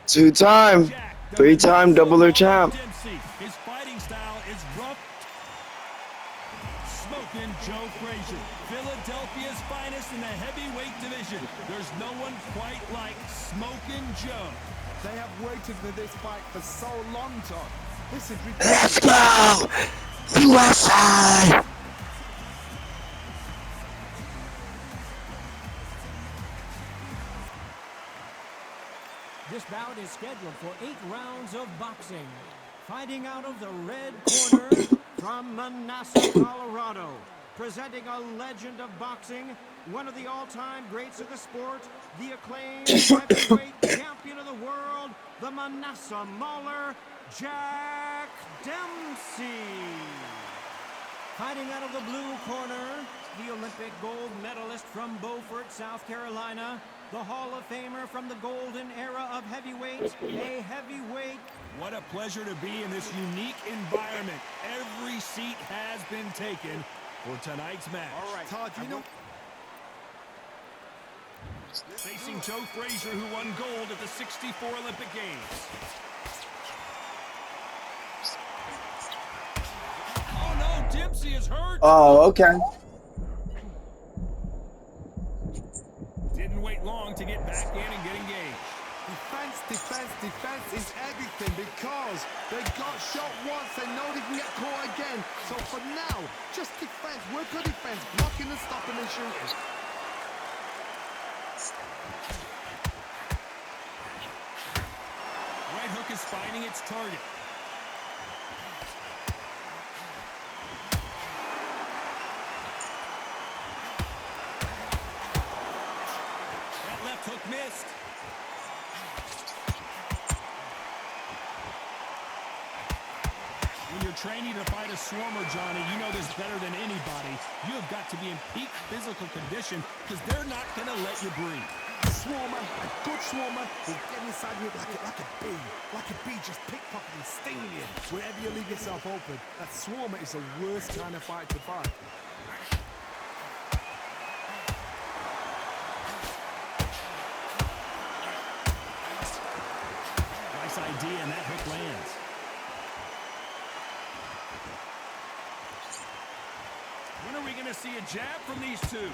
Two-time, three-time doubler champ. His fighting style is rough. Smoking Joe Frazier, Philadelphia's finest in the heavyweight division. There's no one quite like Smoking Joe. They have waited for this fight for so long, Todd. This is Let's ridiculous. go, USA! This bout is scheduled for 8 rounds of boxing. Fighting out of the red corner from Manassas, Colorado. Presenting a legend of boxing, one of the all-time greats of the sport, the acclaimed heavyweight champion of the world, the Manassas Mauler, Jack Dempsey. Fighting out of the blue corner, the Olympic gold medalist from Beaufort, South Carolina, the Hall of Famer from the golden era of heavyweight, a heavyweight. What a pleasure to be in this unique environment. Every seat has been taken for tonight's match. All right, Todd, you know... Facing Joe Frazier, who won gold at the '64 Olympic Games. Oh no, Dempsey is hurt. Oh, okay. Didn't wait long to get back in and get engaged. Defense, defense, defense is everything because they got shot once. They know they can get caught again. So for now, just defense. Work on defense. Blocking and stopping and shooting. Right hook is finding its target. That left hook missed. When you're training to fight a swarmer, Johnny, you know this better than anybody. You have got to be in peak physical condition because they're not going to let you breathe. Swarmer, a good swarmer, will get inside you like a bee. Like a bee just pickpocketing, stinging you. Wherever you leave yourself open, that swarmer is the worst kind of fight to fight. Nice idea, and that hook lands. When are we going to see a jab from these two?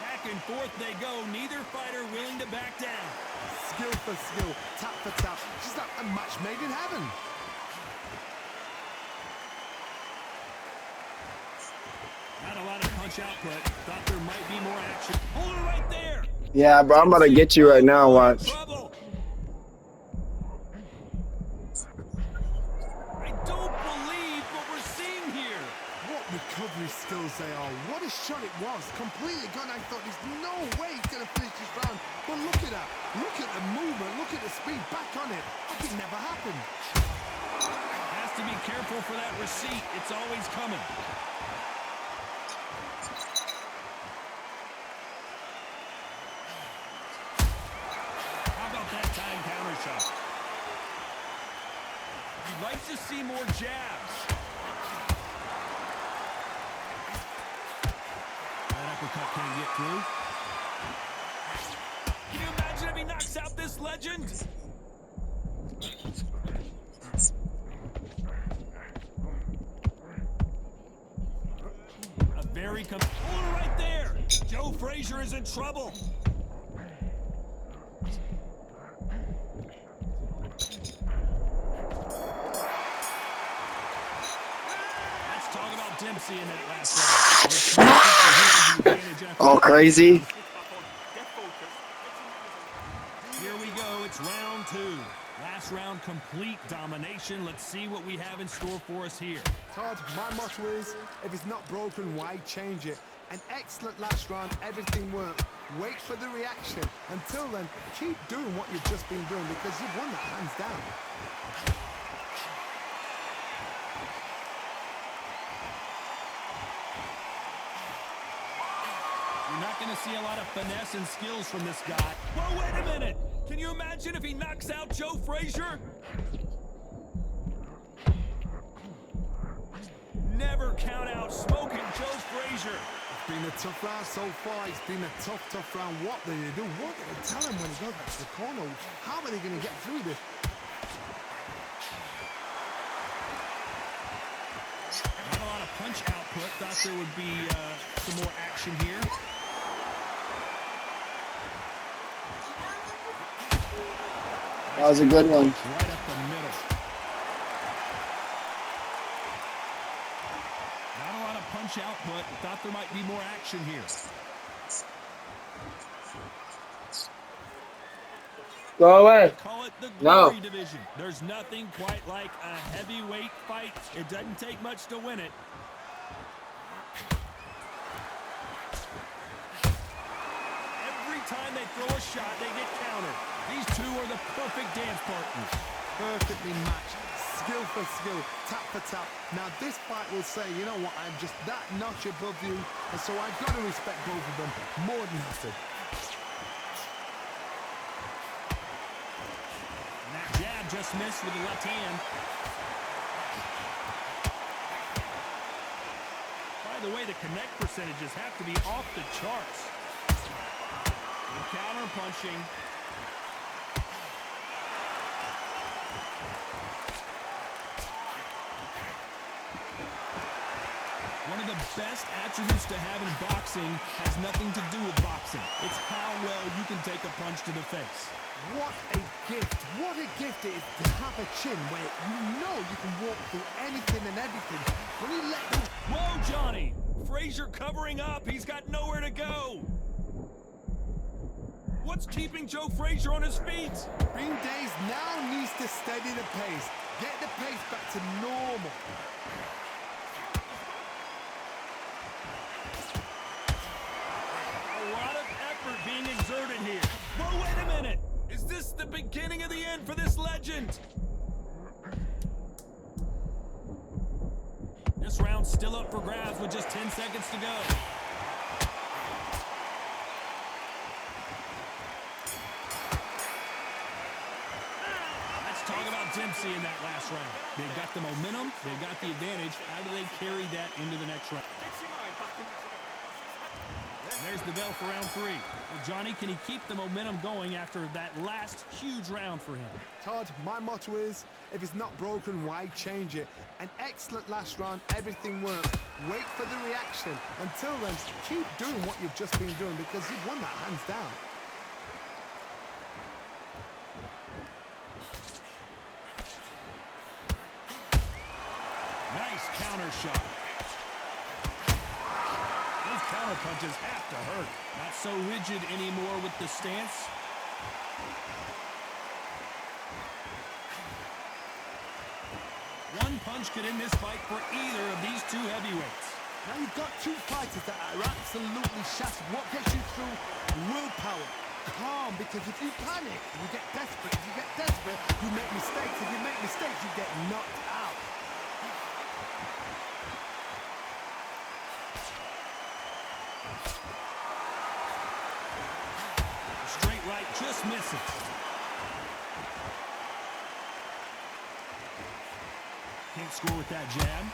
Back and forth they go, neither fighter willing to back down. Skill for skill, tap for tap. Just like a match made in heaven. Not a lot of punch output. Thought there might be more action. Hold it right there. Yeah, bro, I'm about to get you right now, watch. Trouble. I don't believe what we're seeing here. What recovery skills they are. What a shot it was. Completely gone. I thought there's no way he's going to finish this round. But look at that. Look at the movement. Look at the speed. Back on it. Like it never happened. Has to be careful for that receipt. It's always coming. How about that time counter shot? You'd like to see more jabs. That uppercut can't get through. Can you imagine if he knocks out this legend? A very hold right there. Joe Frazier is in trouble. Let's talk about Dempsey in that last round. All crazy. Here we go. It's round two. Last round, complete domination. Let's see what we have in store for us here. Todd, my motto is, if it's not broken, why change it? An excellent last round, everything worked. Wait for the reaction. Until then, keep doing what you've just been doing because you've won that hands down. You're not going to see a lot of finesse and skills from this guy. Whoa, wait a minute! Can you imagine if he knocks out Joe Frazier? Never count out smoking Joe Frazier. It's been a tough round so far. It's been a tough round. What do they do? What do they tell him when he goes back to the corner? How are they going to get through this? Not a lot of punch output. Thought there would be some more action here. That was a good one. Right up the middle. Not a lot of punch output. Thought there might be more action here. Go away. Call it the No. glory division. There's nothing quite like a heavyweight fight. It doesn't take much to win it. Every time they throw a shot, they get countered. These two are the perfect dance partners. Perfectly matched. Skill for skill. Tap for tap. Now this fight will say, you know what, I'm just that notch above you. And so I've got to respect both of them more than have to. And that jab just missed with the left hand. By the way, the connect percentages have to be off the charts. And counter punching. One of the best attributes to have in boxing has nothing to do with boxing. It's how well you can take a punch to the face. What a gift. What a gift it is to have a chin where you know you can walk through anything and everything. When you let them... Whoa, Johnny! Frazier covering up. He's got nowhere to go. What's keeping Joe Frazier on his feet? Green Days now needs to steady the pace. Get the pace back to normal. A lot of effort being exerted here. Whoa, wait a minute! Is this the beginning of the end for this legend? This round's still up for grabs with just 10 seconds to go. Let's talk about Dempsey in that last round. They've got the momentum, they've got the advantage. How do they carry that into the next round? There's the bell for round 3. Well, Johnny, can he keep the momentum going after that last huge round for him? Todd, my motto is, if it's not broken, why change it? An excellent last round, everything worked. Wait for the reaction. Until then, keep doing what you've just been doing because you've won that hands down. Nice counter shot. Those counter punches have to hurt. Not so rigid anymore with the stance. One punch could end this fight for either of these two heavyweights. Now you've got two fighters that are absolutely shattered. What gets you through? Willpower. Calm, because if you panic, you get desperate. If you get desperate, you make mistakes. If you make mistakes, you get knocked out. Straight right just misses. Can't score with that jab.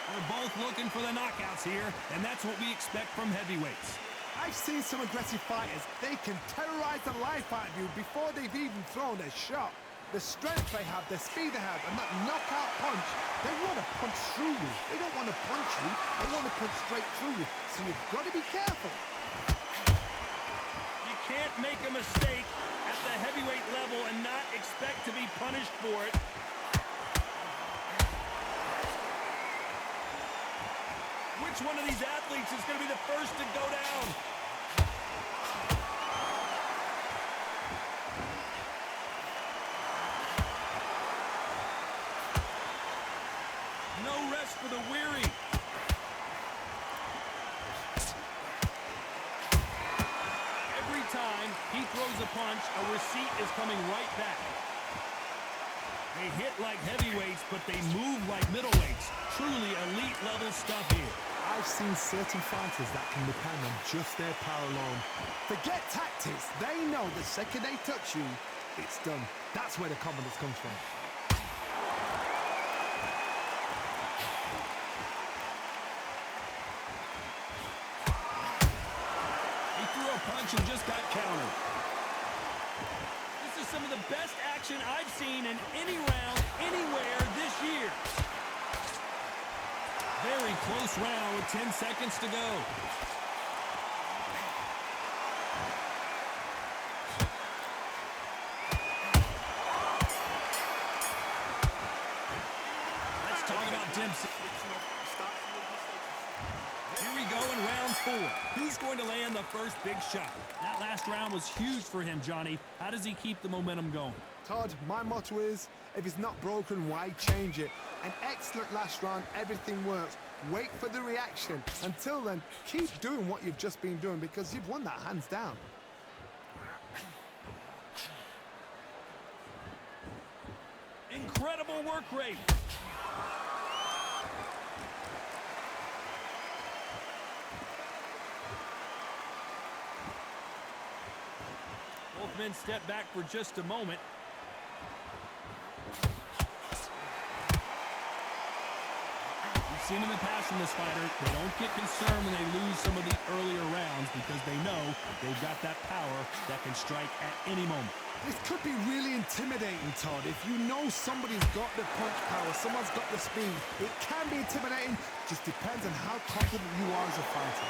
We're both looking for the knockouts here, and that's what we expect from heavyweights. I've seen some aggressive fighters. They can terrorize the life out of you before they've even thrown a shot. The strength they have, the speed they have, and that knockout punch, they want to punch through you. They don't want to punch you, they want to punch straight through you. So you've got to be careful. You can't make a mistake at the heavyweight level and not expect to be punished for it. Which one of these athletes is going to be the first to go down? No rest for the weary. Every time he throws a punch, a receipt is coming right back. They hit like heavyweights, but they move like middleweights. Truly elite level stuff here. I I've seen certain fighters that can depend on just their power alone. Forget tactics. They know the second they touch you, it's done. That's where the confidence comes from. He threw a punch and just got countered. This is some of the best action I've seen in any round, anywhere this year. Very close round with 10 seconds to go. Let's talk about Dempsey. Here we go in round 4. Who's going to land the first big shot? That last round was huge for him, Johnny. How does he keep the momentum going? Todd, my motto is, if it's not broken, why change it? An excellent last round, everything works. Wait for the reaction. Until then, keep doing what you've just been doing because you've won that hands down. Incredible work rate. Both men step back for just a moment. We've seen in the past from this fighter, they don't get concerned when they lose some of the earlier rounds because they know they've got that power that can strike at any moment. This could be really intimidating, Todd. If you know somebody's got the punch power, someone's got the speed, it can be intimidating. Just depends on how confident you are as a fighter.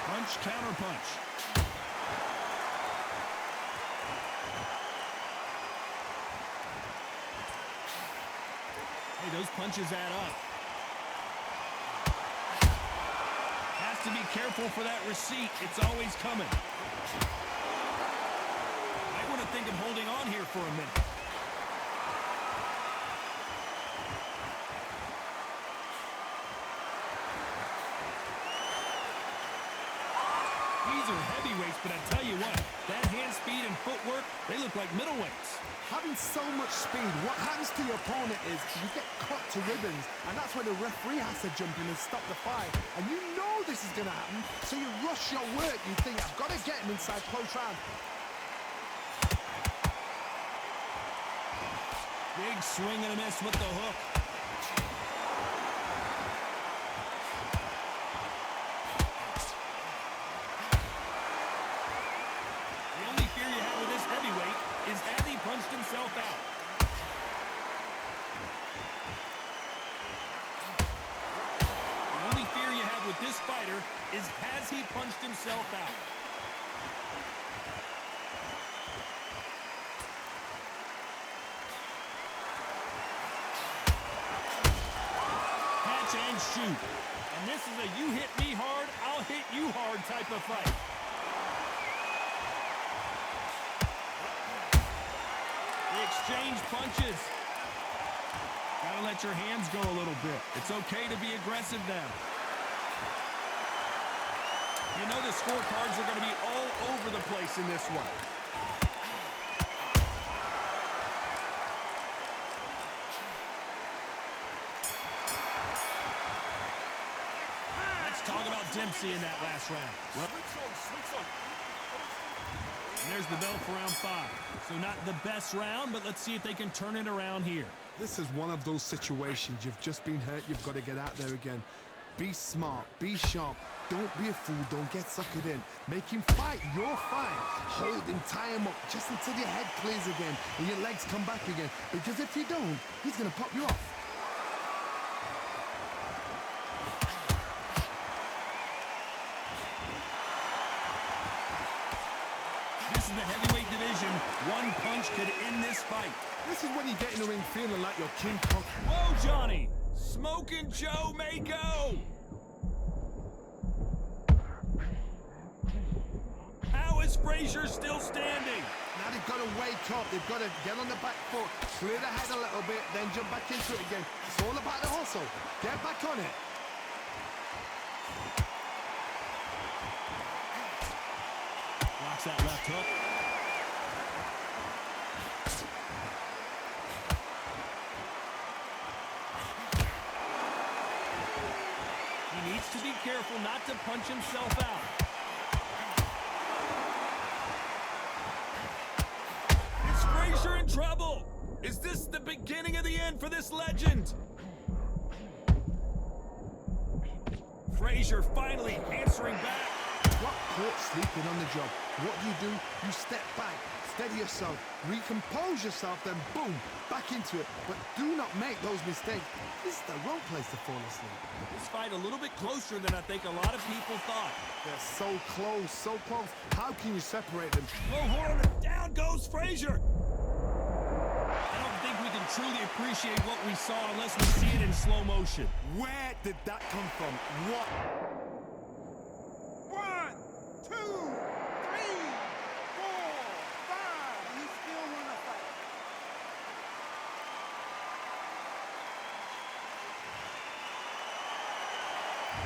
Punch, counter punch. Hey, those punches add up. Has to be careful for that receipt. It's always coming. I want to think of holding on here for a minute. These are heavyweights, but I tell you what, that hand speed and footwork, they look like middleweights. Having so much speed, what happens to your opponent is you get cut to ribbons, and that's where the referee has to jump in and stop the fight. And you know this is going to happen, so you rush your work. You think, I've got to get him inside close round. Big swing and a miss with the hook. The only fear you have with this heavyweight is has he punched himself out. The only fear you have with this fighter is has he punched himself out. Catch and shoot. And this is a you hit me hard, I'll hit you hard type of fight. Exchange punches. Gotta let your hands go a little bit. It's okay to be aggressive now. You know the scorecards are going to be all over the place in this one. Let's talk about Dempsey in that last round. And there's the bell for round 5. So not the best round, but let's see if they can turn it around here. This is one of those situations. You've just been hurt. You've got to get out there again. Be smart. Be sharp. Don't be a fool. Don't get suckered in. Make him fight your fight. Hold him. Tie him up just until your head clears again and your legs come back again. Because if you don't, he's going to pop you off. This is the heavyweight division. One punch could end this fight. This is when you get in the ring feeling like you're King Kong. Whoa, Johnny! Smoking Joe may go! How is Frazier still standing? Now they've got to wake up. They've got to get on the back foot, clear the head a little bit, then jump back into it again. It's all about the hustle. Get back on it. Blocks that left hook. to be careful not to punch himself out. Is Frazier in trouble? Is this the beginning of the end for this legend? Frazier finally answering back. Got caught sleeping on the job. What do? You step back, steady yourself, recompose yourself, then boom, back into it. But do not make those mistakes. This is the wrong place to fall asleep. This fight a little bit closer than I think a lot of people thought. They're so close, so close. How can you separate them? Low horn, down goes Frazier. I don't think we can truly appreciate what we saw unless we see it in slow motion. Where did that come from? What? 1, 2, 3, 4, 5. You still want to fight?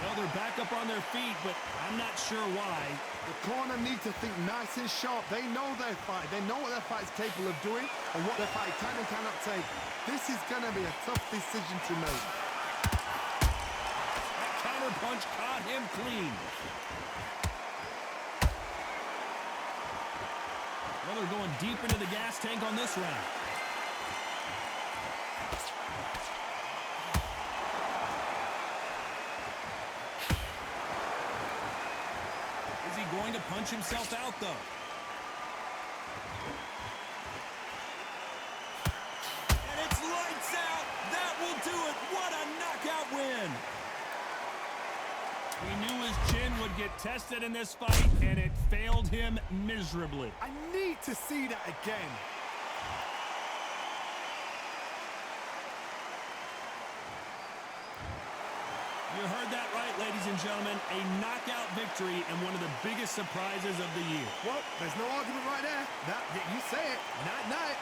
Well, they're back up on their feet, but I'm not sure why. The corner need to think nice and sharp. They know their fight. They know what their fight is capable of doing and what their fight can and cannot take. This is going to be a tough decision to make. That counter punch caught him clean. Well, they're going deep into the gas tank on this round. Is he going to punch himself out, though? And it's lights out. That will do it. What a knockout win. We knew his chin would get tested in this fight, and it failed him miserably. I need to see that again. You heard that right, ladies and gentlemen. A knockout victory and one of the biggest surprises of the year. Well, there's no argument right there. You say it. Night, night.